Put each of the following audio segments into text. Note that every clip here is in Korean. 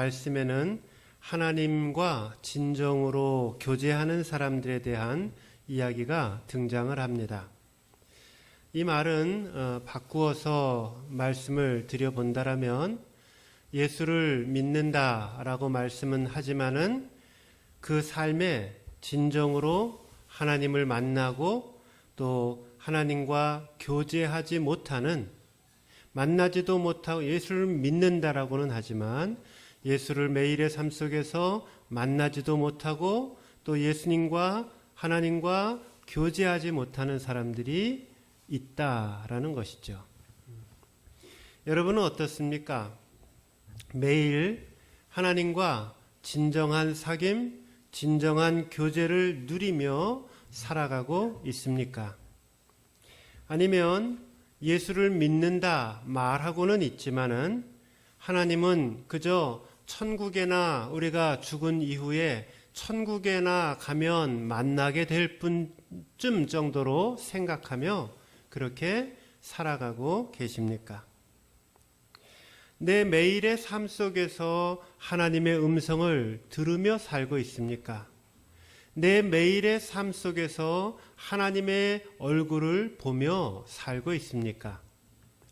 말씀에는 하나님과 진정으로 교제하는 사람들에 대한 이야기가 등장을 합니다. 이 말은 바꾸어서 말씀을 드려본다라면 예수를 믿는다라고 말씀은 하지만은 그 삶에 진정으로 하나님을 만나고 또 하나님과 교제하지 못하는, 만나지도 못하고 예수를 믿는다라고는 하지만 예수를 매일의 삶 속에서 만나지도 못하고 또 예수님과 하나님과 교제하지 못하는 사람들이 있다라는 것이죠. 여러분은 어떻습니까? 매일 하나님과 진정한 사귐, 진정한 교제를 누리며 살아가고 있습니까? 아니면 예수를 믿는다 말하고는 있지만은 하나님은 그저 천국에나 우리가 죽은 이후에 천국에나 가면 만나게 될 뿐쯤 정도로 생각하며 그렇게 살아가고 계십니까? 내 매일의 삶 속에서 하나님의 음성을 들으며 살고 있습니까? 내 매일의 삶 속에서 하나님의 얼굴을 보며 살고 있습니까?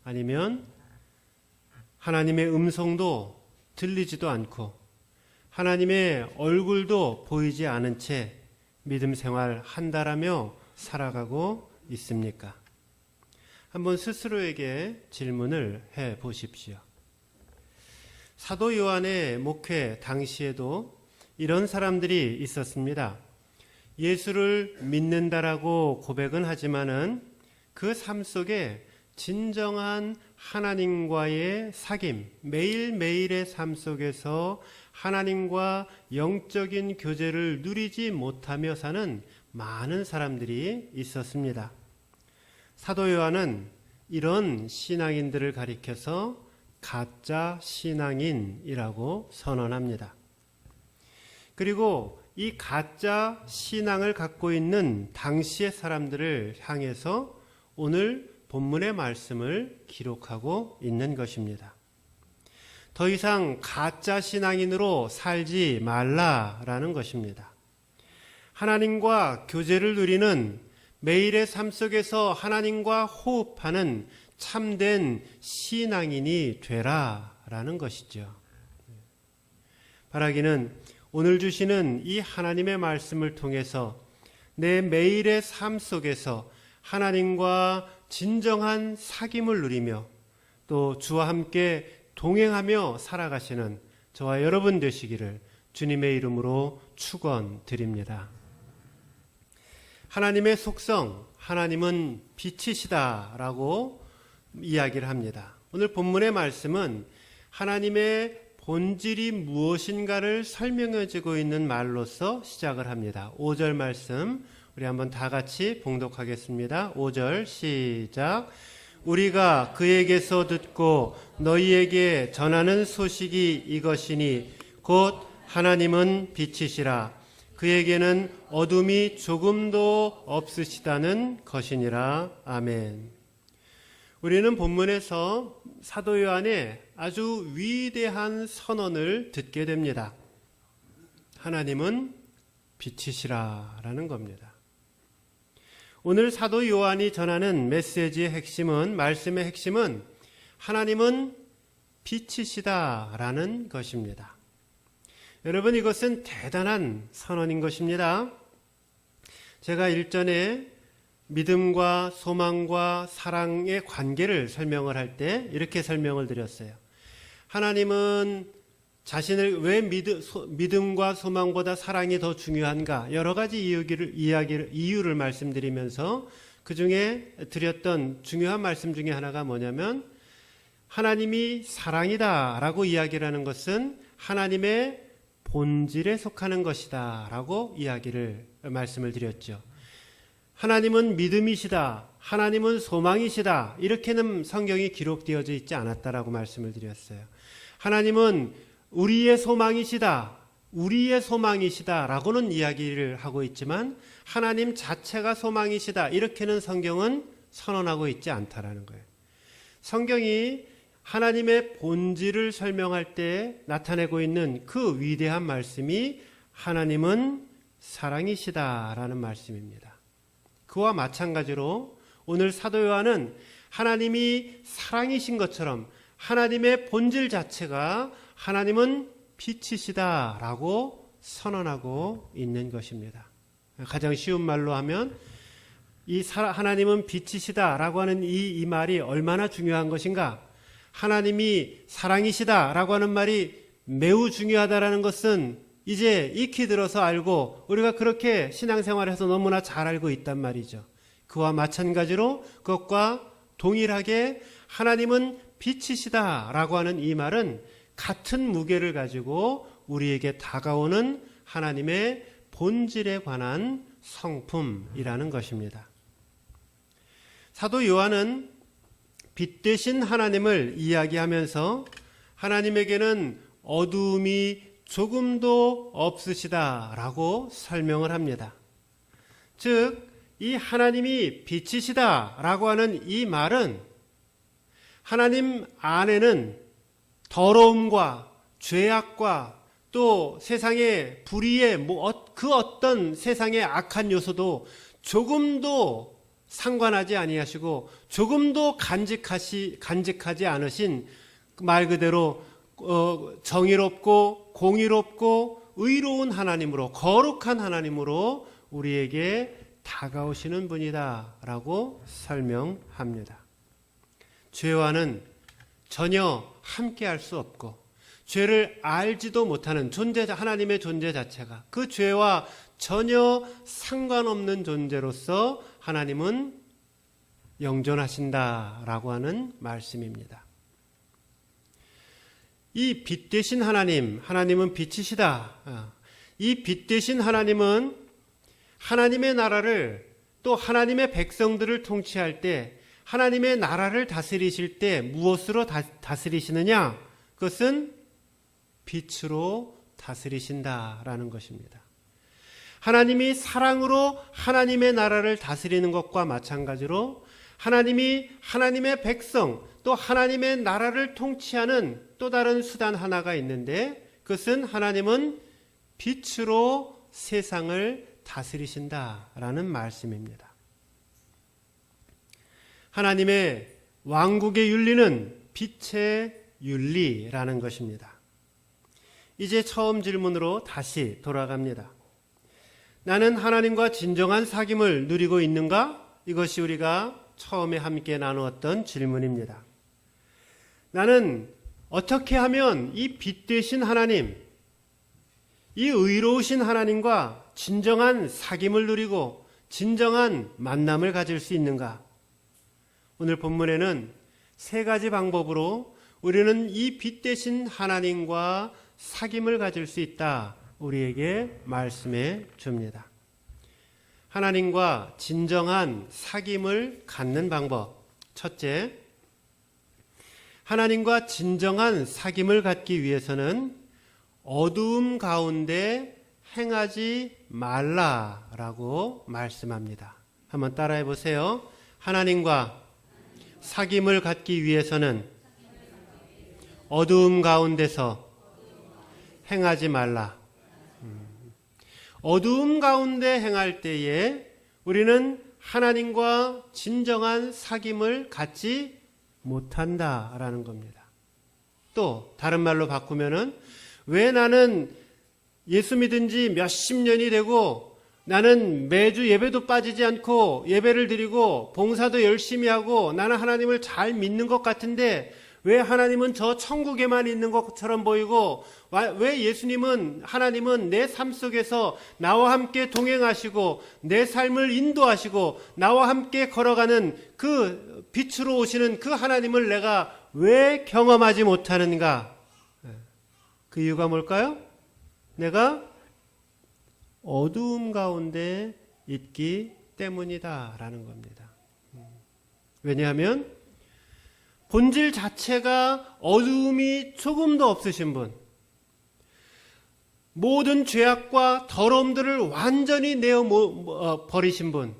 아니면 하나님의 음성도 들리지도 않고 하나님의 얼굴도 보이지 않은 채 믿음 생활 한다라며 살아가고 있습니까? 한번 스스로에게 질문을 해 보십시오. 사도 요한의 목회 당시에도 이런 사람들이 있었습니다. 예수를 믿는다라고 고백은 하지만은 그 삶 속에 진정한 하나님과의 사귐, 매일매일의 삶 속에서 하나님과 영적인 교제를 누리지 못하며 사는 많은 사람들이 있었습니다. 사도 요한은 이런 신앙인들을 가리켜서 가짜 신앙인이라고 선언합니다. 그리고 이 가짜 신앙을 갖고 있는 당시의 사람들을 향해서 오늘 본문의 말씀을 기록하고 있는 것입니다. 더 이상 가짜 신앙인으로 살지 말라라는 것입니다. 하나님과 교제를 누리는 매일의 삶 속에서 하나님과 호흡하는 참된 신앙인이 되라라는 것이죠. 바라기는 오늘 주시는 이 하나님의 말씀을 통해서 내 매일의 삶 속에서 하나님과 진정한 사귐을 누리며 또 주와 함께 동행하며 살아가시는 저와 여러분 되시기를 주님의 이름으로 축원드립니다. 하나님의 속성, 하나님은 빛이시다라고 이야기를 합니다. 오늘 본문의 말씀은 하나님의 본질이 무엇인가를 설명해주고 있는 말로서 시작을 합니다. 5절 말씀 우리 한번 다 같이 봉독하겠습니다. 5절 시작. 우리가 그에게서 듣고 너희에게 전하는 소식이 이것이니 곧 하나님은 빛이시라. 그에게는 어둠이 조금도 없으시다는 것이니라. 아멘. 우리는 본문에서 사도 요한의 아주 위대한 선언을 듣게 됩니다. 하나님은 빛이시라라는 겁니다. 오늘 사도 요한이 전하는 메시지의 핵심은, 말씀의 핵심은 하나님은 빛이시다라는 것입니다. 여러분, 이것은 대단한 선언인 것입니다. 제가 일전에 믿음과 소망과 사랑의 관계를 설명을 할 때 이렇게 설명을 드렸어요. 하나님은 자신을 왜 믿음과 소망보다 사랑이 더 중요한가? 여러 가지 이유를 말씀드리면서 그 중에 드렸던 중요한 말씀 중에 하나가 뭐냐면 하나님이 사랑이다라고 이야기를 하는 것은 하나님의 본질에 속하는 것이다 라고 말씀을 드렸죠. 하나님은 믿음이시다, 하나님은 소망이시다, 이렇게는 성경이 기록되어져 있지 않았다라고 말씀을 드렸어요. 하나님은 우리의 소망이시다, 우리의 소망이시다 라고는 이야기를 하고 있지만 하나님 자체가 소망이시다, 이렇게는 성경은 선언하고 있지 않다라는 거예요. 성경이 하나님의 본질을 설명할 때 나타내고 있는 그 위대한 말씀이 하나님은 사랑이시다라는 말씀입니다. 그와 마찬가지로 오늘 사도 요한은 하나님이 사랑이신 것처럼 하나님의 본질 자체가 하나님은 빛이시다라고 선언하고 있는 것입니다. 가장 쉬운 말로 하면 하나님은 빛이시다라고 하는 이 말이 얼마나 중요한 것인가? 하나님이 사랑이시다라고 하는 말이 매우 중요하다라는 것은 이제 익히 들어서 알고 우리가 그렇게 신앙생활에서 너무나 잘 알고 있단 말이죠. 그와 마찬가지로 그것과 동일하게 하나님은 빛이시다라고 하는 이 말은 같은 무게를 가지고 우리에게 다가오는 하나님의 본질에 관한 성품이라는 것입니다. 사도 요한은 빛 대신 하나님을 이야기하면서 하나님에게는 어두움이 조금도 없으시다라고 설명을 합니다. 즉, 이 하나님이 빛이시다라고 하는 이 말은 하나님 안에는 더러움과 죄악과 또 세상의 불의의 그 어떤 세상의 악한 요소도 조금도 상관하지 아니하시고 조금도 간직하지 않으신 말 그대로 정의롭고 공의롭고 의로운 하나님으로 거룩한 하나님으로 우리에게 다가오시는 분이다라고 설명합니다. 죄와는 전혀 함께할 수 없고 죄를 알지도 못하는 하나님의 존재 자체가 그 죄와 전혀 상관없는 존재로서 하나님은 영존하신다라고 하는 말씀입니다. 이 빛 대신 하나님은 빛이시다. 이 빛 대신 하나님은 하나님의 나라를 또 하나님의 백성들을 통치할 때 하나님의 나라를 다스리실 때 무엇으로 다스리시느냐? 그것은 빛으로 다스리신다라는 것입니다. 하나님이 사랑으로 하나님의 나라를 다스리는 것과 마찬가지로 하나님이 하나님의 백성 또 하나님의 나라를 통치하는 또 다른 수단 하나가 있는데 그것은 하나님은 빛으로 세상을 다스리신다라는 말씀입니다. 하나님의 왕국의 윤리는 빛의 윤리라는 것입니다. 이제 처음 질문으로 다시 돌아갑니다. 나는 하나님과 진정한 사귐을 누리고 있는가? 이것이 우리가 처음에 함께 나누었던 질문입니다. 나는 어떻게 하면 이 빛 되신 하나님, 이 의로우신 하나님과 진정한 사귐을 누리고 진정한 만남을 가질 수 있는가? 오늘 본문에는 세 가지 방법으로 우리는 이 빛 되신 하나님과 사귐을 가질 수 있다. 우리에게 말씀해 줍니다. 하나님과 진정한 사귐을 갖는 방법. 첫째, 하나님과 진정한 사귐을 갖기 위해서는 어두움 가운데 행하지 말라라고 말씀합니다. 한번 따라해 보세요. 하나님과 사귐을 갖기 위해서는 어두움 가운데서 행하지 말라. 어두움 가운데 행할 때에 우리는 하나님과 진정한 사귐을 갖지 못한다라는 겁니다. 또 다른 말로 바꾸면은 왜 나는 예수 믿은 지 몇십 년이 되고 나는 매주 예배도 빠지지 않고 예배를 드리고 봉사도 열심히 하고 나는 하나님을 잘 믿는 것 같은데 왜 하나님은 저 천국에만 있는 것처럼 보이고 왜 하나님은 내 삶 속에서 나와 함께 동행하시고 내 삶을 인도하시고 나와 함께 걸어가는 그 빛으로 오시는 그 하나님을 내가 왜 경험하지 못하는가? 그 이유가 뭘까요? 내가 어두움 가운데 있기 때문이다라는 겁니다. 왜냐하면 본질 자체가 어두움이 조금도 없으신 분, 모든 죄악과 더러움들을 완전히 내어 버리신 분,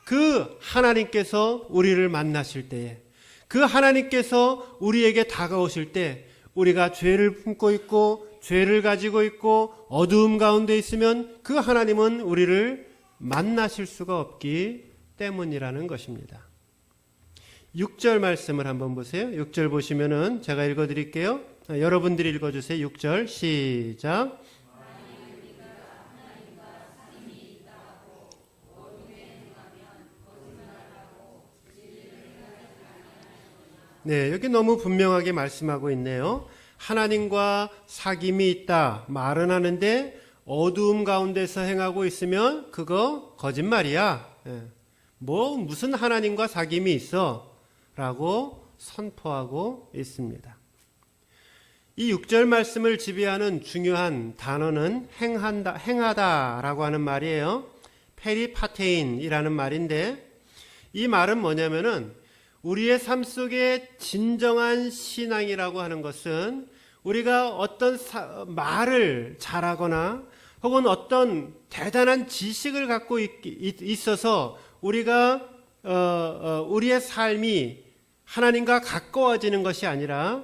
그 하나님께서 우리를 만나실 때에, 그 하나님께서 우리에게 다가오실 때 우리가 죄를 품고 있고 죄를 가지고 있고 어두움 가운데 있으면 그 하나님은 우리를 만나실 수가 없기 때문이라는 것입니다. 6절 말씀을 한번 보세요. 6절 보시면은 제가 읽어드릴게요. 여러분들이 읽어주세요. 6절 시작. 네, 여기 너무 분명하게 말씀하고 있네요. 하나님과 사귐이 있다 말은 하는데 어두움 가운데서 행하고 있으면 그거 거짓말이야. 무슨 하나님과 사귐이 있어? 라고 선포하고 있습니다. 이 6절 말씀을 지배하는 중요한 단어는 행하다라고 하는 말이에요. 페리파테인이라는 말인데 이 말은 뭐냐면은 우리의 삶 속에 진정한 신앙이라고 하는 것은 우리가 어떤 말을 잘하거나 혹은 어떤 대단한 지식을 갖고 있어서 우리가 우리의 삶이 하나님과 가까워지는 것이 아니라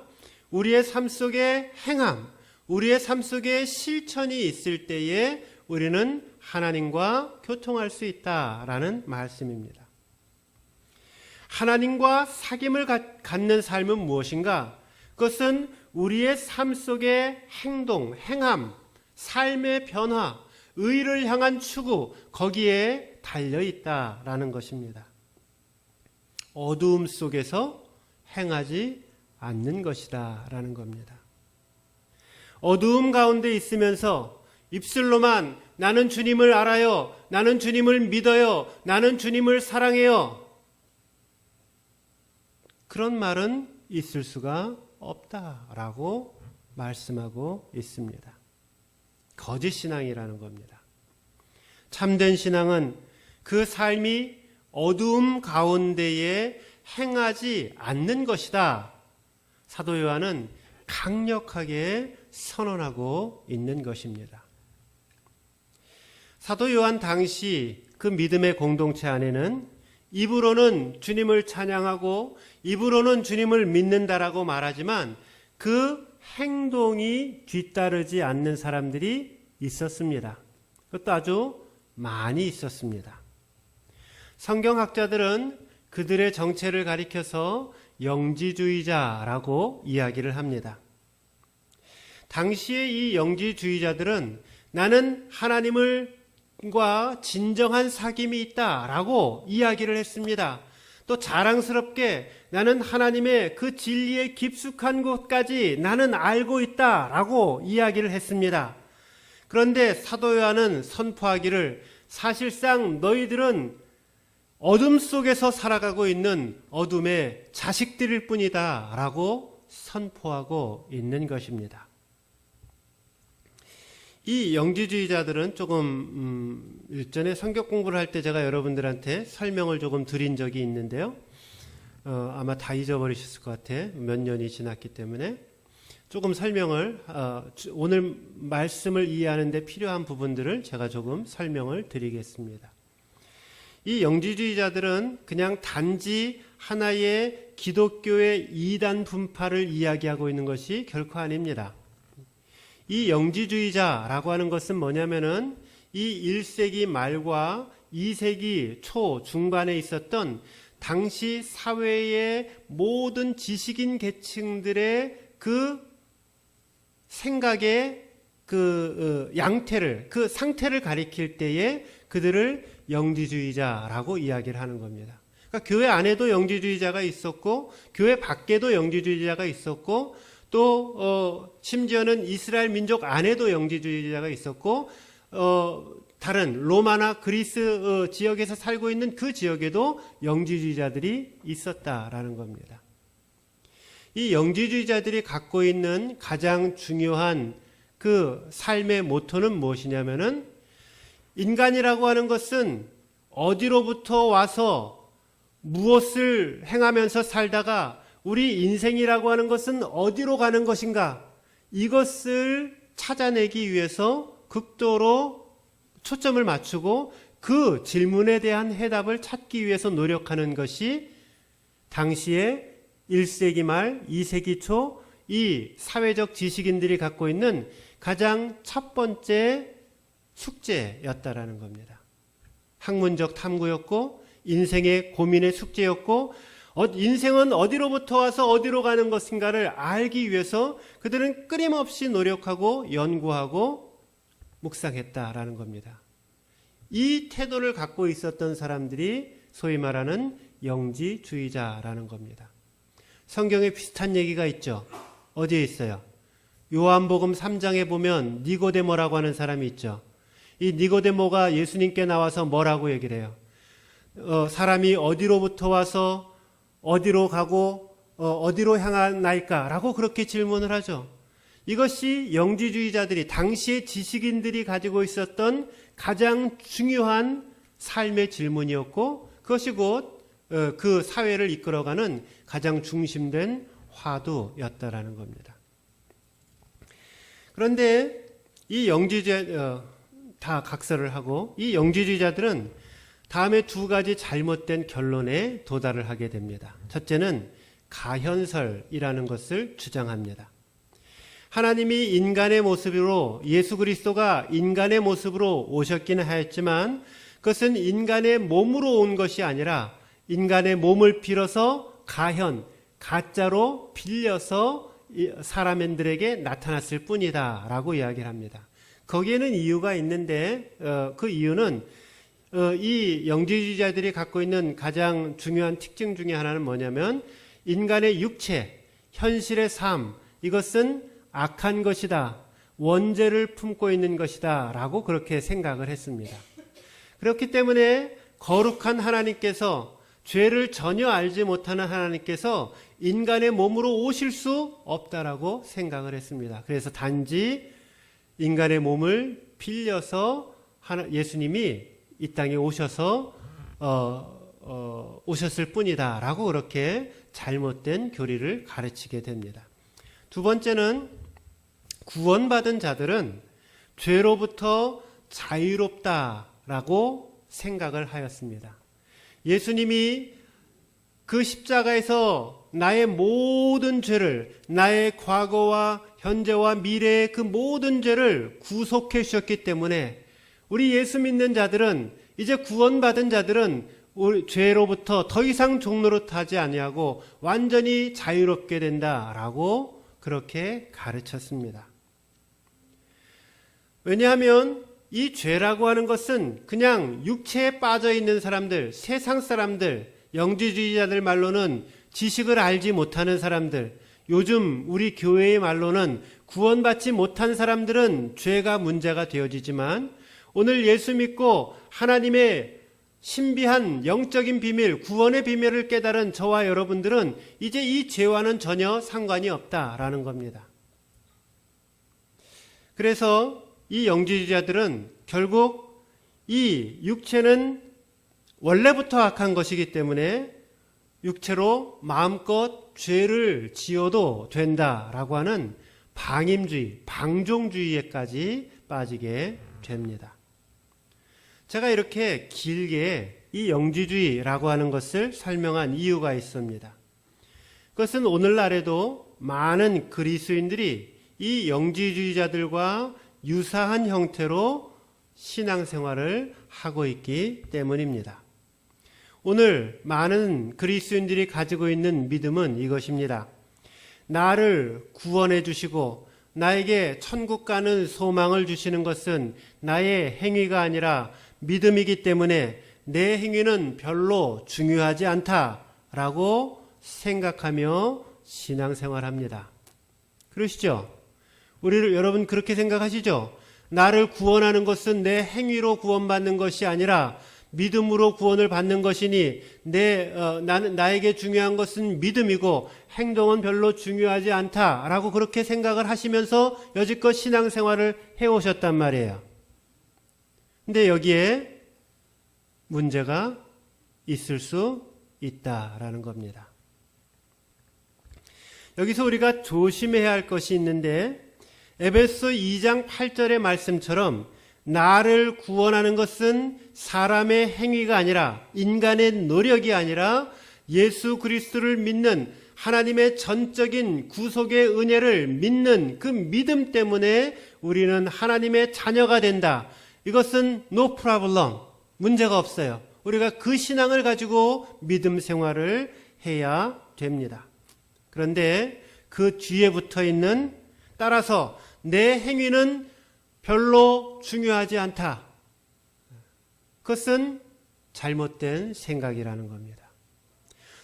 우리의 삶 속에 행함, 우리의 삶 속에 실천이 있을 때에 우리는 하나님과 교통할 수 있다라는 말씀입니다. 하나님과 사귐을 갖는 삶은 무엇인가? 그것은 우리의 삶 속의 행동, 행함, 삶의 변화, 의를 향한 추구, 거기에 달려있다라는 것입니다. 어두움 속에서 행하지 않는 것이다 라는 겁니다. 어두움 가운데 있으면서 입술로만 나는 주님을 알아요, 나는 주님을 믿어요, 나는 주님을 사랑해요, 그런 말은 있을 수가 없다라고 말씀하고 있습니다. 거짓 신앙이라는 겁니다. 참된 신앙은 그 삶이 어두움 가운데에 행하지 않는 것이다. 사도 요한은 강력하게 선언하고 있는 것입니다. 사도 요한 당시 그 믿음의 공동체 안에는 입으로는 주님을 찬양하고 입으로는 주님을 믿는다라고 말하지만 그 행동이 뒤따르지 않는 사람들이 있었습니다. 그것도 아주 많이 있었습니다. 성경학자들은 그들의 정체를 가리켜서 영지주의자라고 이야기를 합니다. 당시에 이 영지주의자들은 나는 하나님과 진정한 사귐이 있다라고 이야기를 했습니다. 또 자랑스럽게 나는 하나님의 그 진리에 깊숙한 곳까지 나는 알고 있다라고 이야기를 했습니다. 그런데 사도 요한은 선포하기를 사실상 너희들은 어둠 속에서 살아가고 있는 어둠의 자식들일 뿐이다 라고 선포하고 있는 것입니다. 이 영지주의자들은 조금 일전에 성경 공부를 할 때 제가 여러분들한테 설명을 조금 드린 적이 있는데요. 아마 다 잊어버리셨을 것 같아. 몇 년이 지났기 때문에 조금 설명을 오늘 말씀을 이해하는 데 필요한 부분들을 제가 조금 설명을 드리겠습니다. 이 영지주의자들은 그냥 단지 하나의 기독교의 이단 분파를 이야기하고 있는 것이 결코 아닙니다. 이 영지주의자라고 하는 것은 뭐냐면은 이 1세기 말과 2세기 초 중반에 있었던 당시 사회의 모든 지식인 계층들의 그 생각의 그 양태를, 그 상태를 가리킬 때에 그들을 영지주의자라고 이야기를 하는 겁니다. 그러니까 교회 안에도 영지주의자가 있었고 교회 밖에도 영지주의자가 있었고 또 심지어는 이스라엘 민족 안에도 영지주의자가 있었고 다른 로마나 그리스 지역에서 살고 있는 그 지역에도 영지주의자들이 있었다라는 겁니다. 이 영지주의자들이 갖고 있는 가장 중요한 그 삶의 모토는 무엇이냐면은 인간이라고 하는 것은 어디로부터 와서 무엇을 행하면서 살다가 우리 인생이라고 하는 것은 어디로 가는 것인가, 이것을 찾아내기 위해서 극도로 초점을 맞추고 그 질문에 대한 해답을 찾기 위해서 노력하는 것이 당시의 1세기 말 2세기 초 이 사회적 지식인들이 갖고 있는 가장 첫 번째 숙제였다라는 겁니다. 학문적 탐구였고 인생의 고민의 숙제였고 인생은 어디로부터 와서 어디로 가는 것인가를 알기 위해서 그들은 끊임없이 노력하고 연구하고 묵상했다라는 겁니다. 이 태도를 갖고 있었던 사람들이 소위 말하는 영지주의자라는 겁니다. 성경에 비슷한 얘기가 있죠. 어디에 있어요? 요한복음 3장에 보면 니고데모라고 하는 사람이 있죠. 이 니고데모가 예수님께 나와서 뭐라고 얘기를 해요? 사람이 어디로부터 와서 어디로 가고 어디로 향하나이까? 라고 그렇게 질문을 하죠. 이것이 영지주의자들이 당시의 지식인들이 가지고 있었던 가장 중요한 삶의 질문이었고 그것이 곧 그 사회를 이끌어가는 가장 중심된 화두였다라는 겁니다. 그런데 이 영지주의자 다 각설을 하고 이 영지주의자들은 다음에 두 가지 잘못된 결론에 도달을 하게 됩니다. 첫째는 가현설이라는 것을 주장합니다. 하나님이 인간의 모습으로 예수 그리스도가 인간의 모습으로 오셨기는 하였지만 그것은 인간의 몸으로 온 것이 아니라 인간의 몸을 빌어서 가짜로 빌려서 사람들에게 나타났을 뿐이다 라고 이야기를 합니다. 거기에는 이유가 있는데 그 이유는 이 영지주의자들이 갖고 있는 가장 중요한 특징 중에 하나는 뭐냐면 인간의 육체, 현실의 삶 이것은 악한 것이다. 원죄를 품고 있는 것이다 라고 그렇게 생각을 했습니다. 그렇기 때문에 거룩한 하나님께서 죄를 전혀 알지 못하는 하나님께서 인간의 몸으로 오실 수 없다라고 생각을 했습니다. 그래서 단지 인간의 몸을 빌려서 예수님이 이 땅에 오셔서 오셨을 뿐이다라고 그렇게 잘못된 교리를 가르치게 됩니다. 두 번째는 구원받은 자들은 죄로부터 자유롭다라고 생각을 하였습니다. 예수님이 그 십자가에서 나의 모든 죄를, 나의 과거와 현재와 미래의 그 모든 죄를 구속해 주셨기 때문에 우리 예수 믿는 자들은 이제 구원받은 자들은 우리 죄로부터 더 이상 종노릇하지 아니하고 완전히 자유롭게 된다라고 그렇게 가르쳤습니다. 왜냐하면 이 죄라고 하는 것은 그냥 육체에 빠져 있는 사람들, 세상 사람들, 영지주의자들 말로는 지식을 알지 못하는 사람들, 요즘 우리 교회의 말로는 구원받지 못한 사람들은 죄가 문제가 되어지지만 오늘 예수 믿고 하나님의 신비한 영적인 비밀, 구원의 비밀을 깨달은 저와 여러분들은 이제 이 죄와는 전혀 상관이 없다라는 겁니다. 그래서 이 영지주의자들은 결국 이 육체는 원래부터 악한 것이기 때문에 육체로 마음껏 죄를 지어도 된다라고 하는 방임주의, 방종주의에까지 빠지게 됩니다. 제가 이렇게 길게 이 영지주의라고 하는 것을 설명한 이유가 있습니다. 그것은 오늘날에도 많은 그리스도인들이 이 영지주의자들과 유사한 형태로 신앙생활을 하고 있기 때문입니다. 오늘 많은 그리스도인들이 가지고 있는 믿음은 이것입니다. 나를 구원해 주시고 나에게 천국 가는 소망을 주시는 것은 나의 행위가 아니라 믿음이기 때문에 내 행위는 별로 중요하지 않다라고 생각하며 신앙생활합니다. 그러시죠? 여러분 그렇게 생각하시죠? 나를 구원하는 것은 내 행위로 구원받는 것이 아니라 믿음으로 구원을 받는 것이니 나에게 중요한 것은 믿음이고 행동은 별로 중요하지 않다라고 그렇게 생각을 하시면서 여지껏 신앙생활을 해오셨단 말이에요. 근데 여기에 문제가 있을 수 있다라는 겁니다. 여기서 우리가 조심해야 할 것이 있는데 에베소 2장 8절의 말씀처럼 나를 구원하는 것은 사람의 행위가 아니라 인간의 노력이 아니라 예수 그리스도를 믿는 하나님의 전적인 구속의 은혜를 믿는 그 믿음 때문에 우리는 하나님의 자녀가 된다. 이것은 no problem. 문제가 없어요. 우리가 그 신앙을 가지고 믿음 생활을 해야 됩니다. 그런데 그 뒤에 붙어 있는 따라서 내 행위는 별로 중요하지 않다. 그것은 잘못된 생각이라는 겁니다.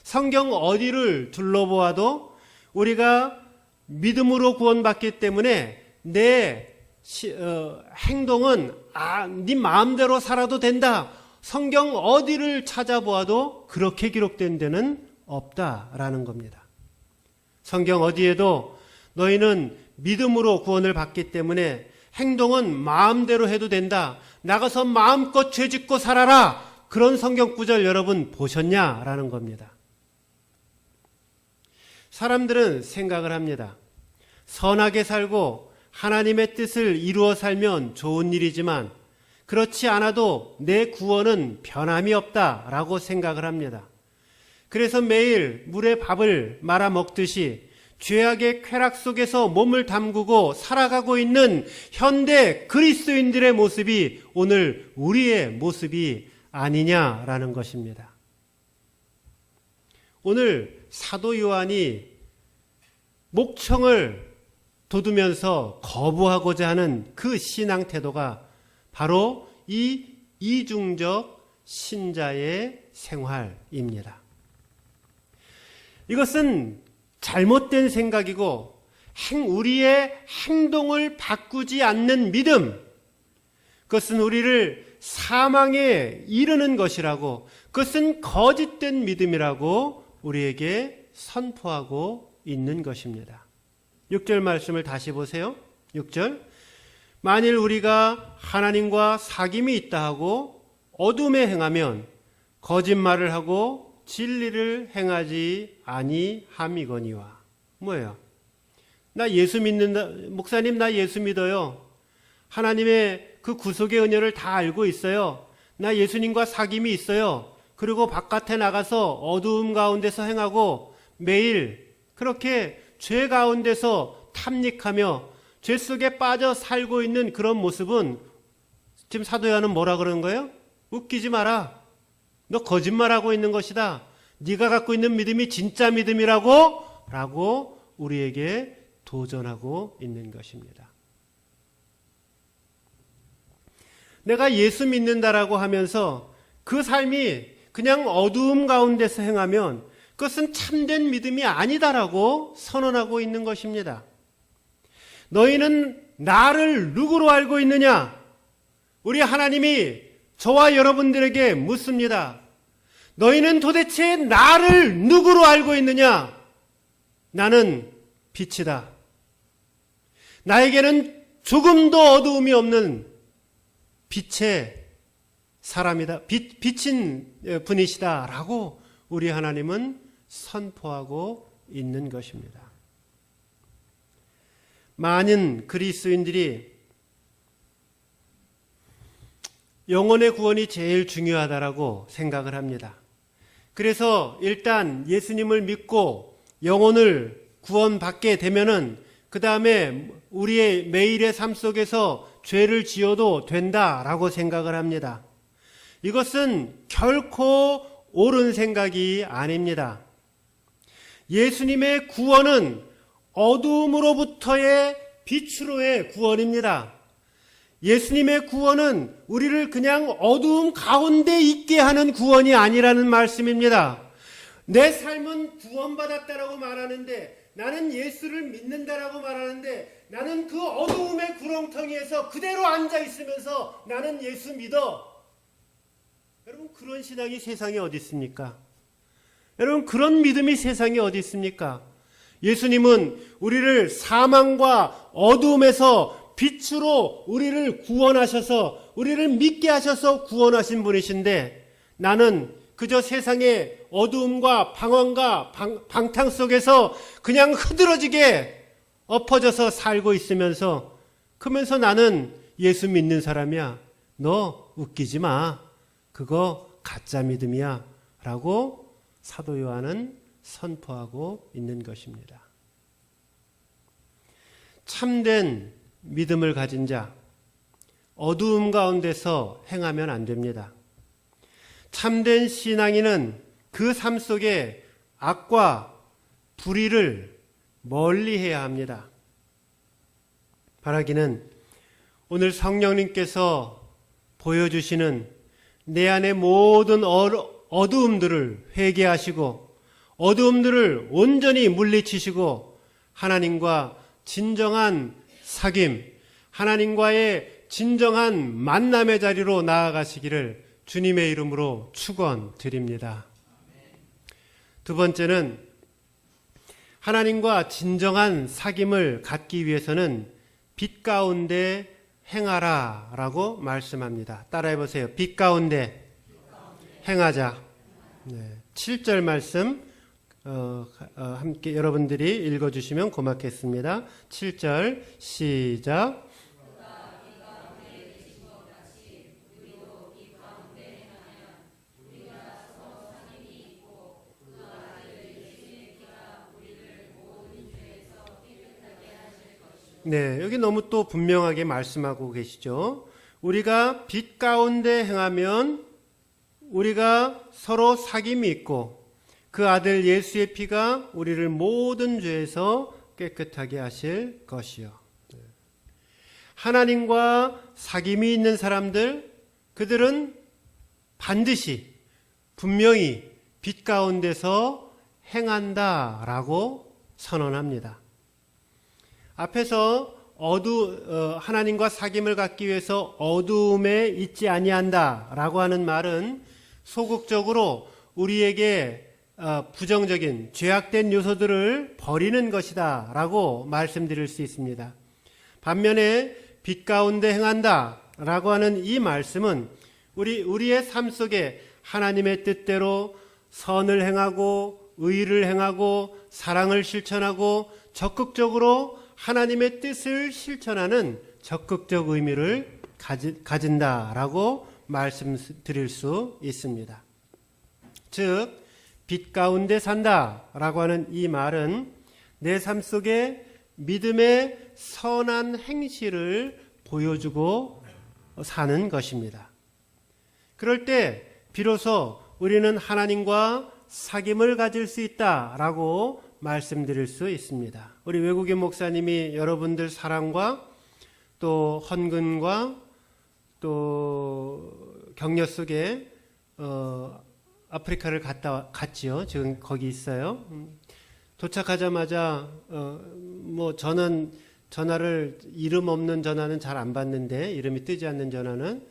성경 어디를 둘러보아도 우리가 믿음으로 구원받기 때문에 내 행동은 네 마음대로 살아도 된다. 성경 어디를 찾아보아도 그렇게 기록된 데는 없다라는 겁니다. 성경 어디에도 너희는 믿음으로 구원을 받기 때문에 행동은 마음대로 해도 된다. 나가서 마음껏 죄짓고 살아라. 그런 성경 구절 여러분 보셨냐라는 겁니다. 사람들은 생각을 합니다. 선하게 살고 하나님의 뜻을 이루어 살면 좋은 일이지만 그렇지 않아도 내 구원은 변함이 없다라고 생각을 합니다. 그래서 매일 물에 밥을 말아 먹듯이 죄악의 쾌락 속에서 몸을 담그고 살아가고 있는 현대 그리스도인들의 모습이 오늘 우리의 모습이 아니냐라는 것입니다. 오늘 사도 요한이 목청을 돋우면서 거부하고자 하는 그 신앙 태도가 바로 이 이중적 신자의 생활입니다. 이것은 잘못된 생각이고 우리의 행동을 바꾸지 않는 믿음, 그것은 우리를 사망에 이르는 것이라고, 그것은 거짓된 믿음이라고 우리에게 선포하고 있는 것입니다. 6절 말씀을 다시 보세요. 6절. 만일 우리가 하나님과 사귐이 있다 하고 어둠에 행하면 거짓말을 하고 진리를 행하지 아니함이거니와. 뭐예요? 나 예수 믿는다. 목사님, 나 예수 믿어요. 하나님의 그 구속의 은혜를 다 알고 있어요. 나 예수님과 사귐이 있어요. 그리고 바깥에 나가서 어두움 가운데서 행하고 매일 그렇게 죄 가운데서 탐닉하며 죄 속에 빠져 살고 있는 그런 모습은 지금 사도 요한은 뭐라 그러는 거예요? 웃기지 마라. 너 거짓말하고 있는 것이다. 네가 갖고 있는 믿음이 진짜 믿음이라고 라고 우리에게 도전하고 있는 것입니다. 내가 예수 믿는다라고 하면서 그 삶이 그냥 어두움 가운데서 행하면 그것은 참된 믿음이 아니다라고 선언하고 있는 것입니다. 너희는 나를 누구로 알고 있느냐? 우리 하나님이 저와 여러분들에게 묻습니다. 너희는 도대체 나를 누구로 알고 있느냐? 나는 빛이다. 나에게는 조금도 어두움이 없는 빛의 사람이다. 빛인 분이시다. 라고 우리 하나님은 선포하고 있는 것입니다. 많은 그리스도인들이 영혼의 구원이 제일 중요하다라고 생각을 합니다. 그래서 일단 예수님을 믿고 영혼을 구원받게 되면은 그 다음에 우리의 매일의 삶 속에서 죄를 지어도 된다라고 생각을 합니다. 이것은 결코 옳은 생각이 아닙니다. 예수님의 구원은 어두움으로부터의 빛으로의 구원입니다. 예수님의 구원은 우리를 그냥 어두움 가운데 있게 하는 구원이 아니라는 말씀입니다. 내 삶은 구원받았다라고 말하는데, 나는 예수를 믿는다라고 말하는데, 나는 그 어두움의 구렁텅이에서 그대로 앉아 있으면서 나는 예수 믿어. 여러분, 그런 신앙이 세상에 어디 있습니까? 여러분, 그런 믿음이 세상에 어디 있습니까? 예수님은 우리를 사망과 어두움에서 빛으로 우리를 구원하셔서, 우리를 믿게 하셔서 구원하신 분이신데, 나는 그저 세상의 어두움과 방황과 방탕 속에서 그냥 흐드러지게 엎어져서 살고 있으면서, 그러면서 나는 예수 믿는 사람이야. 너 웃기지 마. 그거 가짜 믿음이야. 라고 사도 요한은 선포하고 있는 것입니다. 참된 믿음을 가진 자, 어두움 가운데서 행하면 안 됩니다. 참된 신앙인은 그 삶 속에 악과 불의를 멀리해야 합니다. 바라기는 오늘 성령님께서 보여주시는 내 안의 모든 어두움들을 회개하시고 어두움들을 온전히 물리치시고 하나님과 진정한 사귐, 하나님과의 진정한 만남의 자리로 나아가시기를 주님의 이름으로 축원드립니다. 두 번째는 하나님과 진정한 사귐을 갖기 위해서는 빛 가운데 행하라 라고 말씀합니다. 따라해 보세요. 빛 가운데 행하자. 7절 말씀 함께 여러분들이 읽어주시면 고맙겠습니다. 7절 시작. 네, 여기 너무 또 분명하게 말씀하고 계시죠. 우리가 빛 가운데 행하면 우리가 서로 사귐이 있고 그 아들 예수의 피가 우리를 모든 죄에서 깨끗하게 하실 것이요. 하나님과 사귐이 있는 사람들, 그들은 반드시 분명히 빛 가운데서 행한다라고 선언합니다. 앞에서 하나님과 사귐을 갖기 위해서 어두움에 있지 아니한다라고 하는 말은 소극적으로 우리에게 부정적인 죄악된 요소들을 버리는 것이다 라고 말씀드릴 수 있습니다. 반면에 빛 가운데 행한다 라고 하는 이 말씀은 우리의 삶 속에 하나님의 뜻대로 선을 행하고 의를 행하고 사랑을 실천하고 적극적으로 하나님의 뜻을 실천하는 적극적 의미를 가진다라고 말씀드릴 수 있습니다. 즉, 빛 가운데 산다라고 하는 이 말은 내 삶 속에 믿음의 선한 행실을 보여주고 사는 것입니다. 그럴 때 비로소 우리는 하나님과 사귐을 가질 수 있다라고 말씀드릴 수 있습니다. 우리 외국인 목사님이 여러분들 사랑과 또 헌근과 또 격려 속에 아프리카를 갔지요. 지금 거기 있어요. 도착하자마자 저는 전화를 이름 없는 전화는 잘 안 받는데 이름이 뜨지 않는 전화는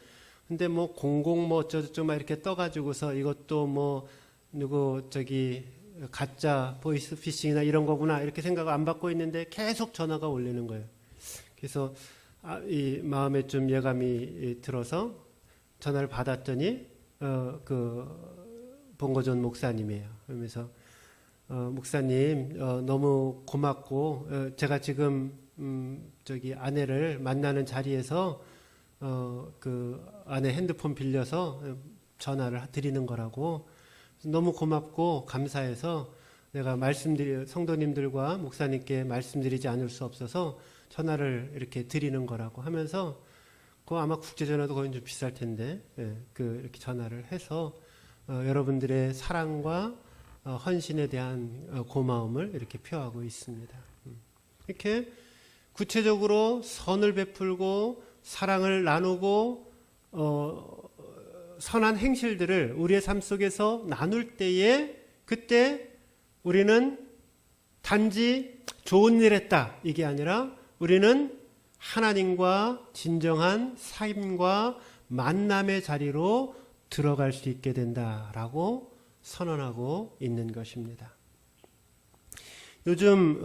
근데 어쩌고저쩌고 막 이렇게 떠가지고서 이것도 누구 가짜 보이스 피싱이나 이런 거구나 이렇게 생각을 안 받고 있는데 계속 전화가 올리는 거예요. 그래서 이 마음에 좀 예감이 들어서 전화를 받았더니 봉고전 목사님이에요. 그러면서 목사님 너무 고맙고 제가 지금 아내를 만나는 자리에서 그 아내 핸드폰 빌려서 전화를 드리는 거라고. 너무 고맙고 감사해서 내가 성도님들과 목사님께 말씀드리지 않을 수 없어서 전화를 이렇게 드리는 거라고 하면서 그거 아마 국제전화도 거의 좀 비쌀 텐데 이렇게 전화를 해서 여러분들의 사랑과 헌신에 대한 고마움을 이렇게 표하고 있습니다. 이렇게 구체적으로 선을 베풀고 사랑을 나누고 선한 행실들을 우리의 삶 속에서 나눌 때에 그때 우리는 단지 좋은 일 했다 이게 아니라 우리는 하나님과 진정한 사귐과 만남의 자리로 들어갈 수 있게 된다라고 선언하고 있는 것입니다. 요즘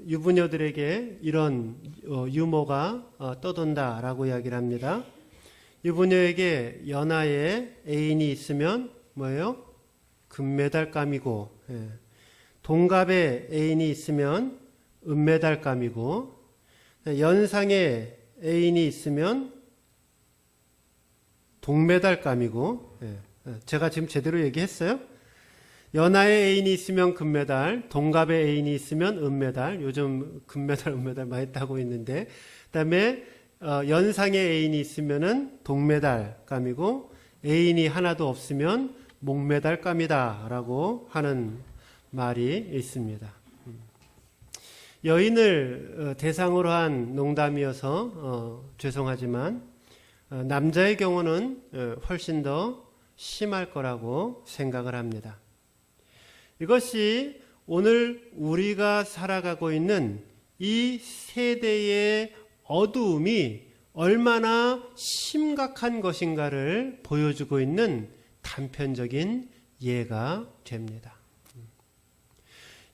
유부녀들에게 이런 유머가 떠돈다라고 이야기를 합니다. 유부녀에게 연하에 애인이 있으면 뭐예요? 금메달감이고, 동갑에 애인이 있으면 은메달감이고, 연상에 애인이 있으면 동메달감이고, 제가 지금 제대로 얘기했어요? 연하의 애인이 있으면 금메달, 동갑의 애인이 있으면 은메달. 요즘 금메달, 은메달 많이 따고 있는데, 그다음에 연상의 애인이 있으면은 동메달감이고, 애인이 하나도 없으면 목메달감이다라고 하는 말이 있습니다. 여인을 대상으로 한 농담이어서 죄송하지만 남자의 경우는 훨씬 더 심할 거라고 생각을 합니다. 이것이 오늘 우리가 살아가고 있는 이 세대의 어두움이 얼마나 심각한 것인가를 보여주고 있는 단편적인 예가 됩니다.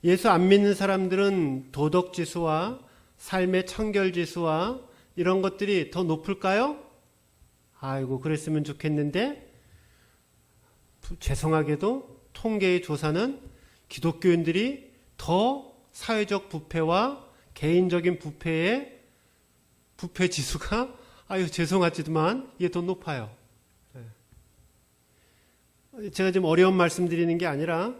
예수 안 믿는 사람들은 도덕지수와 삶의 청결지수와 이런 것들이 더 높을까요? 아이고, 그랬으면 좋겠는데, 죄송하게도 통계의 조사는 기독교인들이 더 사회적 부패와 개인적인 부패의 부패 지수가 죄송하지만 이게 더 높아요. 제가 지금 어려운 말씀 드리는 게 아니라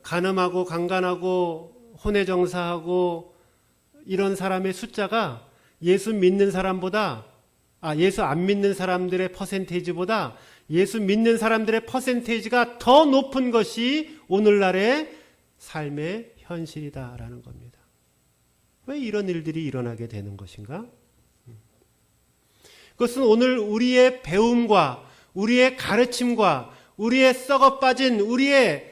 간음하고 강간하고 혼외정사하고 이런 사람의 숫자가 예수 믿는 사람보다 예수 안 믿는 사람들의 퍼센테이지보다 예수 믿는 사람들의 퍼센테이지가 더 높은 것이 오늘날의 삶의 현실이다라는 겁니다. 왜 이런 일들이 일어나게 되는 것인가? 그것은 오늘 우리의 배움과 우리의 가르침과 우리의 썩어빠진 우리의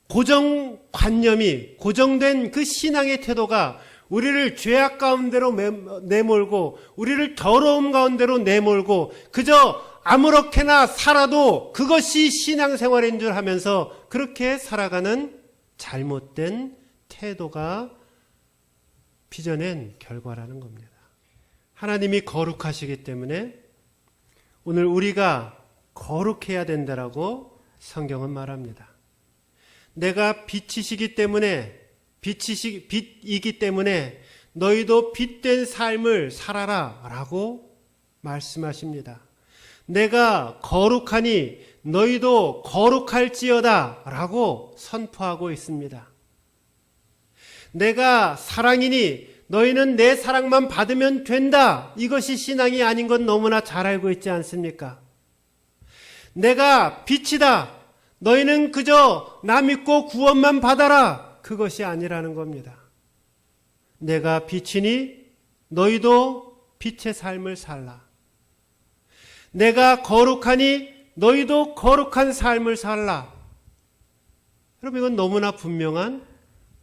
고정관념이 고정된 그 신앙의 태도가 우리를 죄악 가운데로 내몰고 우리를 더러움 가운데로 내몰고 그저 아무렇게나 살아도 그것이 신앙생활인 줄 하면서 그렇게 살아가는 잘못된 태도가 빚어낸 결과라는 겁니다. 하나님이 거룩하시기 때문에 오늘 우리가 거룩해야 된다라고 성경은 말합니다. 내가 빛이시기 때문에 빛이기 때문에 너희도 빛된 삶을 살아라 라고 말씀하십니다. 내가 거룩하니 너희도 거룩할지어다 라고 선포하고 있습니다. 내가 사랑이니 너희는 내 사랑만 받으면 된다. 이것이 신앙이 아닌 건 너무나 잘 알고 있지 않습니까? 내가 빛이다. 너희는 그저 나 믿고 구원만 받아라. 그것이 아니라는 겁니다. 내가 빛이니 너희도 빛의 삶을 살라. 내가 거룩하니 너희도 거룩한 삶을 살라. 여러분, 이건 너무나 분명한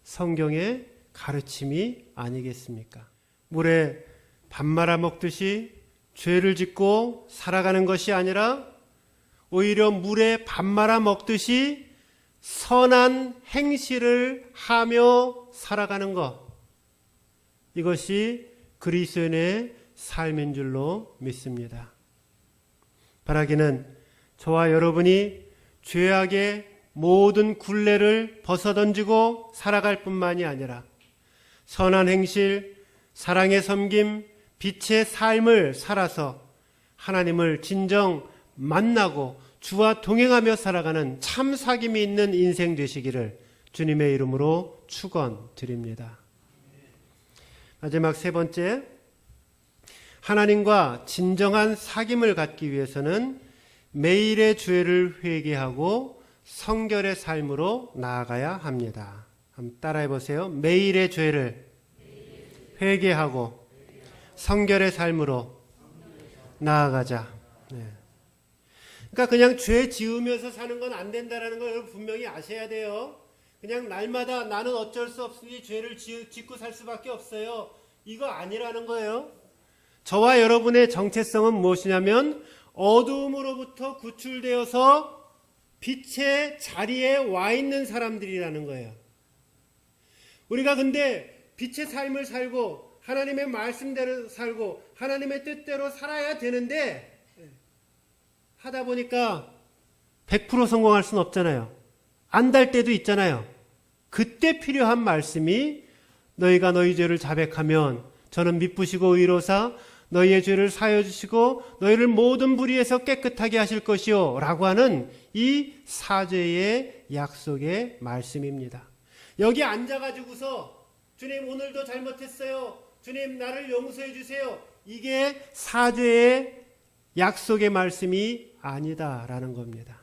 성경의 가르침이 아니겠습니까? 물에 밥 말아 먹듯이 죄를 짓고 살아가는 것이 아니라 오히려 물에 밥 말아 먹듯이 선한 행실을 하며 살아가는 것, 이것이 그리스도인의 삶인 줄로 믿습니다. 바라기는 저와 여러분이 죄악의 모든 굴레를 벗어던지고 살아갈 뿐만이 아니라 선한 행실, 사랑의 섬김, 빛의 삶을 살아서 하나님을 진정 만나고 주와 동행하며 살아가는 참 사귐이 있는 인생 되시기를 주님의 이름으로 축원드립니다. 마지막 세 번째, 하나님과 진정한 사귐을 갖기 위해서는 매일의 죄를 회개하고 성결의 삶으로 나아가야 합니다. 한번 따라해 보세요. 매일의 죄를 회개하고 성결의 삶으로 나아가자. 네. 그러니까 그냥 죄 지으면서 사는 건 안 된다는 걸 여러분 분명히 아셔야 돼요. 그냥 날마다 나는 어쩔 수 없으니 죄를 짓고 살 수밖에 없어요. 이거 아니라는 거예요. 저와 여러분의 정체성은 무엇이냐면 어두움으로부터 구출되어서 빛의 자리에 와 있는 사람들이라는 거예요. 우리가 근데 빛의 삶을 살고 하나님의 말씀대로 살고 하나님의 뜻대로 살아야 되는데 하다 보니까 100% 성공할 수는 없잖아요. 안 달 때도 있잖아요. 그때 필요한 말씀이 너희가 너희 죄를 자백하면 저는 미쁘시고 의로사 너희의 죄를 사하여 주시고 너희를 모든 불의에서 깨끗하게 하실 것이요 라고 하는 이 사죄의 약속의 말씀입니다. 여기 앉아가지고서 주님 오늘도 잘못했어요. 주님 나를 용서해 주세요. 이게 사죄의 약속의 말씀이 아니다라는 겁니다.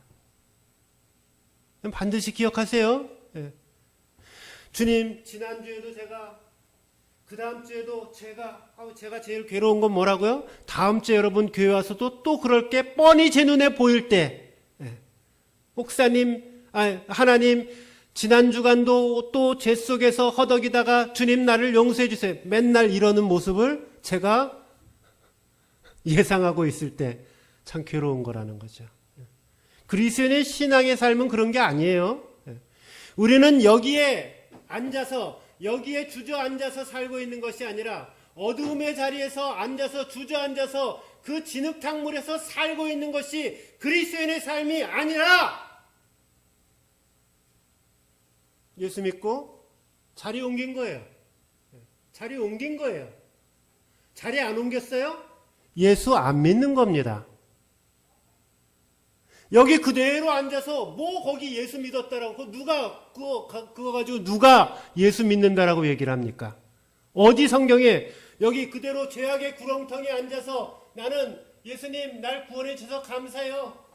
반드시 기억하세요. 주님 지난주에도 제가 그 다음 주에도 제가 제일 괴로운 건 뭐라고요? 다음 주에 여러분 교회 와서도 또 그럴 게 뻔히 제 눈에 보일 때 목사님 하나님 지난 주간도 또 제 속에서 허덕이다가 주님 나를 용서해 주세요. 맨날 이러는 모습을 제가 예상하고 있을 때 참 괴로운 거라는 거죠. 그리스도인의 신앙의 삶은 그런 게 아니에요. 우리는 여기에 앉아서 여기에 주저앉아서 살고 있는 것이 아니라 어두움의 자리에서 앉아서 주저앉아서 그 진흙탕물에서 살고 있는 것이 그리스도인의 삶이 아니라 예수 믿고 자리 옮긴 거예요. 자리 옮긴 거예요. 자리 안 옮겼어요? 예수 안 믿는 겁니다. 여기 그대로 앉아서 뭐 거기 예수 믿었다라고 누가 그거 가지고 누가 예수 믿는다라고 얘기를 합니까? 어디 성경에 여기 그대로 죄악의 구렁텅이에 앉아서 나는 예수님 날 구원해 주셔서 감사해요.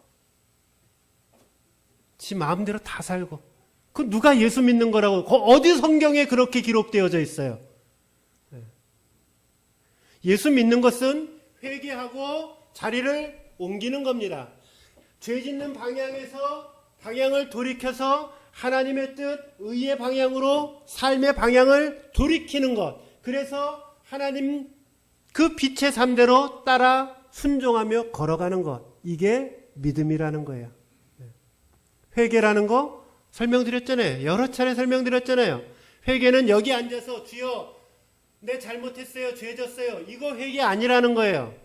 지 마음대로 다 살고 그 누가 예수 믿는 거라고 어디 성경에 그렇게 기록되어져 있어요? 예수 믿는 것은 회개하고 자리를 옮기는 겁니다. 죄 짓는 방향에서 방향을 돌이켜서 하나님의 뜻, 의의 방향으로 삶의 방향을 돌이키는 것. 그래서 하나님 그 빛의 삶대로 따라 순종하며 걸어가는 것. 이게 믿음이라는 거예요. 회개라는 거 설명드렸잖아요. 여러 차례 설명드렸잖아요. 회개는 여기 앉아서 주여 내 잘못했어요. 죄 졌어요. 이거 회개 아니라는 거예요.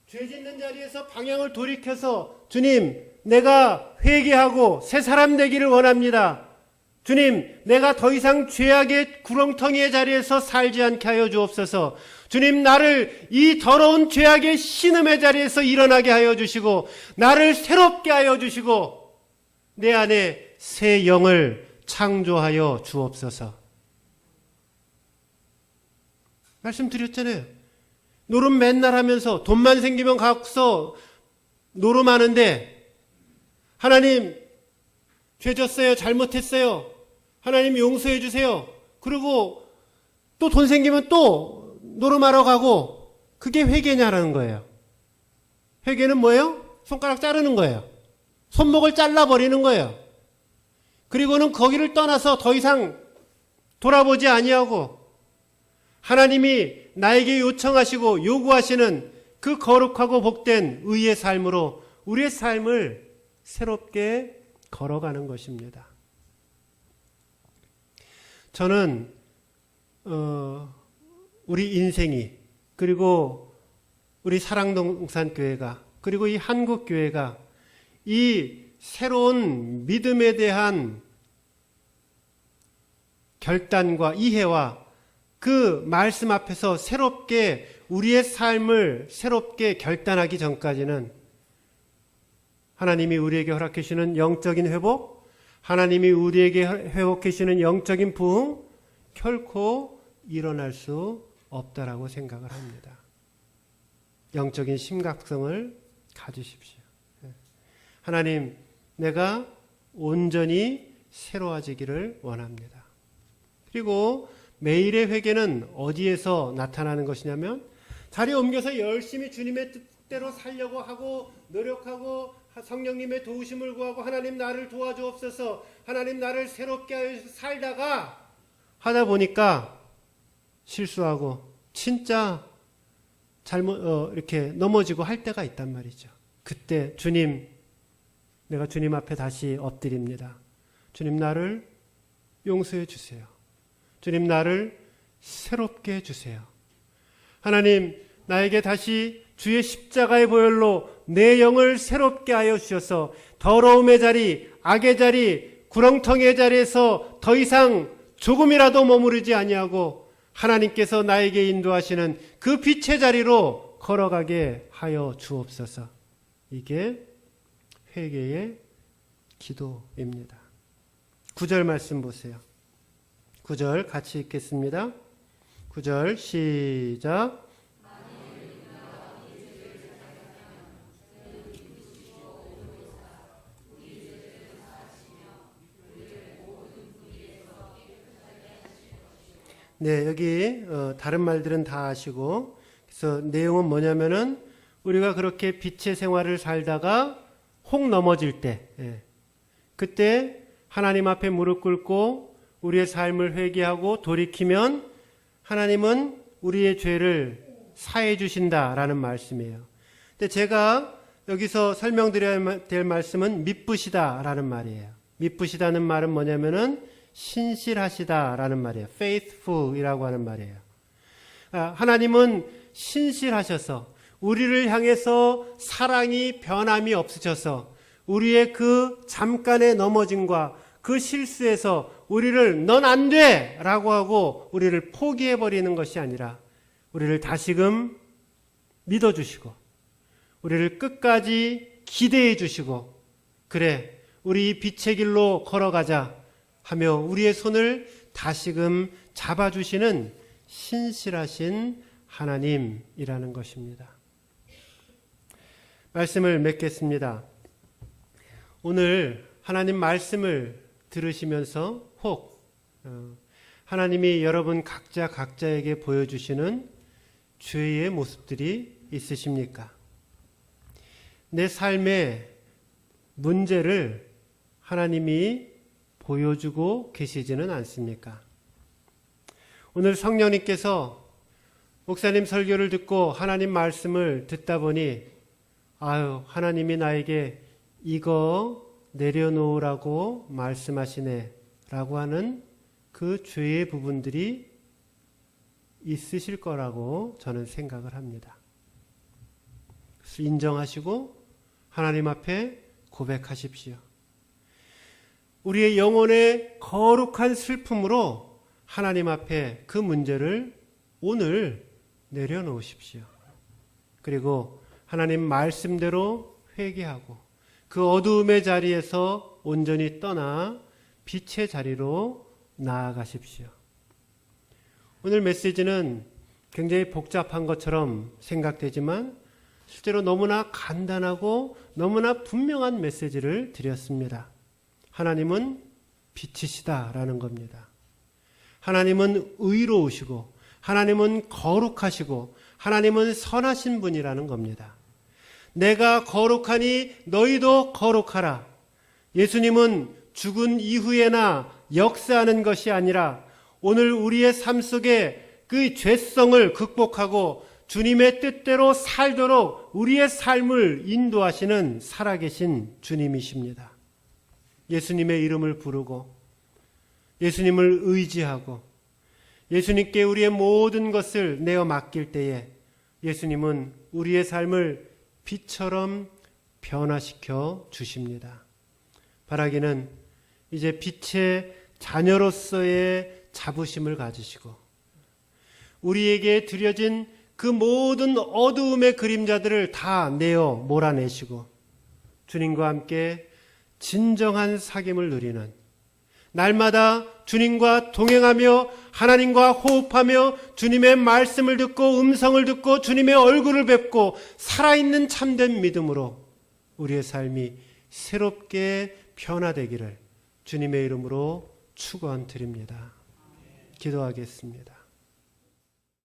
죄 짓는 자리에서 방향을 돌이켜서 주님 내가 회개하고 새 사람 되기를 원합니다. 주님 내가 더 이상 죄악의 구렁텅이의 자리에서 살지 않게 하여 주옵소서. 주님 나를 이 더러운 죄악의 신음의 자리에서 일어나게 하여 주시고 나를 새롭게 하여 주시고 내 안에 새 영을 창조하여 주옵소서. 말씀드렸잖아요. 노름 맨날 하면서 돈만 생기면 가서 노름하는데 하나님 죄 졌어요. 잘못했어요. 하나님 용서해 주세요. 그리고 또 돈 생기면 또 노름하러 가고 그게 회개냐라는 거예요. 회개는 뭐예요? 손가락 자르는 거예요. 손목을 잘라버리는 거예요. 그리고는 거기를 떠나서 더 이상 돌아보지 아니하고 하나님이 나에게 요청하시고 요구하시는 그 거룩하고 복된 의의 삶으로 우리의 삶을 새롭게 걸어가는 것입니다. 저는 우리 인생이 그리고 우리 사랑동산교회가 그리고 이 한국교회가 이 새로운 믿음에 대한 결단과 이해와 그 말씀 앞에서 새롭게 우리의 삶을 새롭게 결단하기 전까지는 하나님이 우리에게 허락해 주시는 영적인 회복, 하나님이 우리에게 회복해 주시는 영적인 부흥 결코 일어날 수 없다라고 생각을 합니다. 영적인 심각성을 가지십시오. 하나님, 내가 온전히 새로워지기를 원합니다. 그리고 매일의 회개는 어디에서 나타나는 것이냐면 자리에 옮겨서 열심히 주님의 뜻대로 살려고 하고 노력하고 성령님의 도우심을 구하고 하나님 나를 도와주옵소서 하나님 나를 새롭게 하여 살다가 하다 보니까 실수하고 진짜 잘못 이렇게 넘어지고 할 때가 있단 말이죠. 그때 주님 내가 주님 앞에 다시 엎드립니다. 주님 나를 용서해 주세요. 주님 나를 새롭게 해주세요. 하나님 나에게 다시 주의 십자가의 보혈로 내 영을 새롭게 하여 주셔서 더러움의 자리, 악의 자리, 구렁텅이의 자리에서 더 이상 조금이라도 머무르지 아니하고 하나님께서 나에게 인도하시는 그 빛의 자리로 걸어가게 하여 주옵소서. 이게 회개의 기도입니다. 9절 말씀 보세요. 9절 같이 읽겠습니다. 9절 시작. 네, 여기 다른 말들은 다 아시고, 그래서 내용은 뭐냐면은 우리가 그렇게 빛의 생활을 살다가 혹 넘어질 때, 그때 하나님 앞에 무릎 꿇고 우리의 삶을 회개하고 돌이키면 하나님은 우리의 죄를 사해 주신다라는 말씀이에요. 근데 제가 여기서 설명드려야 될 말씀은 미쁘시다라는 말이에요. 미쁘시다는 말은 뭐냐면은 신실하시다라는 말이에요. faithful이라고 하는 말이에요. 하나님은 신실하셔서 우리를 향해서 사랑이 변함이 없으셔서 우리의 그 잠깐의 넘어짐과 그 실수에서 우리를 넌 안 돼! 라고 하고 우리를 포기해버리는 것이 아니라 우리를 다시금 믿어주시고 우리를 끝까지 기대해 주시고 그래 우리 이 빛의 길로 걸어가자 하며 우리의 손을 다시금 잡아주시는 신실하신 하나님이라는 것입니다. 말씀을 맺겠습니다. 오늘 하나님 말씀을 들으시면서 혹 하나님이 여러분 각자에게 보여주시는 죄의 모습들이 있으십니까? 내 삶의 문제를 하나님이 보여주고 계시지는 않습니까? 오늘 성령님께서 목사님 설교를 듣고 하나님 말씀을 듣다 보니 하나님이 나에게 이거 내려놓으라고 말씀하시네 라고 하는 그 죄의 부분들이 있으실 거라고 저는 생각을 합니다. 그래서 인정하시고 하나님 앞에 고백하십시오. 우리의 영혼의 거룩한 슬픔으로 하나님 앞에 그 문제를 오늘 내려놓으십시오. 그리고 하나님 말씀대로 회개하고 그 어두움의 자리에서 온전히 떠나 빛의 자리로 나아가십시오. 오늘 메시지는 굉장히 복잡한 것처럼 생각되지만 실제로 너무나 간단하고 너무나 분명한 메시지를 드렸습니다. 하나님은 빛이시다라는 겁니다. 하나님은 의로우시고 하나님은 거룩하시고 하나님은 선하신 분이라는 겁니다. 내가 거룩하니 너희도 거룩하라. 예수님은 죽은 이후에나 역사하는 것이 아니라 오늘 우리의 삶 속에 그 죄성을 극복하고 주님의 뜻대로 살도록 우리의 삶을 인도하시는 살아계신 주님이십니다. 예수님의 이름을 부르고 예수님을 의지하고 예수님께 우리의 모든 것을 내어 맡길 때에 예수님은 우리의 삶을 빛처럼 변화시켜 주십니다. 바라기는 이제 빛의 자녀로서의 자부심을 가지시고 우리에게 드려진 그 모든 어두움의 그림자들을 다 내어 몰아내시고 주님과 함께 진정한 사귐을 누리는 날마다 주님과 동행하며 하나님과 호흡하며 주님의 말씀을 듣고 음성을 듣고 주님의 얼굴을 뵙고 살아있는 참된 믿음으로 우리의 삶이 새롭게 변화되기를 주님의 이름으로 축원드립니다. 기도하겠습니다.